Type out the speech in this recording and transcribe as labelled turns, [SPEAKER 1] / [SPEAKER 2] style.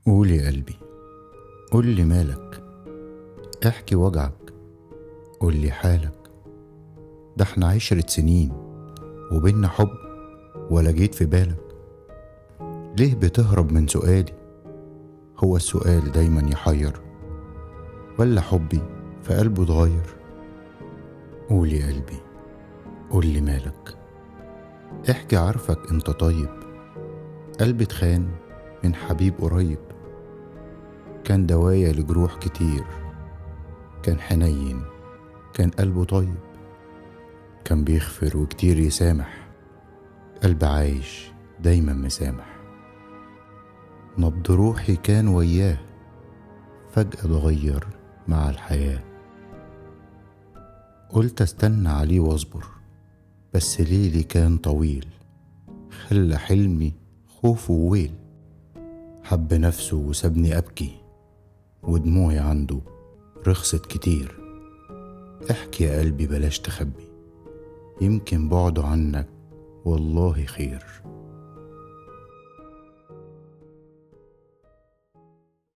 [SPEAKER 1] قول يا قلبي، قول لي مالك، احكي وجعك، قول لي حالك. ده احنا 10 سنين وبينا حب، ولا جيت في بالك؟ ليه بتهرب من سؤالي؟ هو السؤال دايما يحير، ولا حبي في قلبه اتغير؟ قول يا قلبي، قول لي مالك، احكي. عارفك انت طيب، قلبي اتخان من حبيب قريب. كان دوايا لجروح كتير، كان حنين، كان قلبه طيب، كان بيغفر وكتير يسامح. قلب عايش دايما مسامح. نبض روحي كان وياه، فجأة اتغير مع الحياة. قلت استنى عليه واصبر، بس ليلي كان طويل، خلى حلمي خوف وويل. حب نفسه وسابني أبكي، ودموعي عنده رخصت كتير. احكي يا قلبي بلاش تخبي، يمكن بعده عنك والله خير.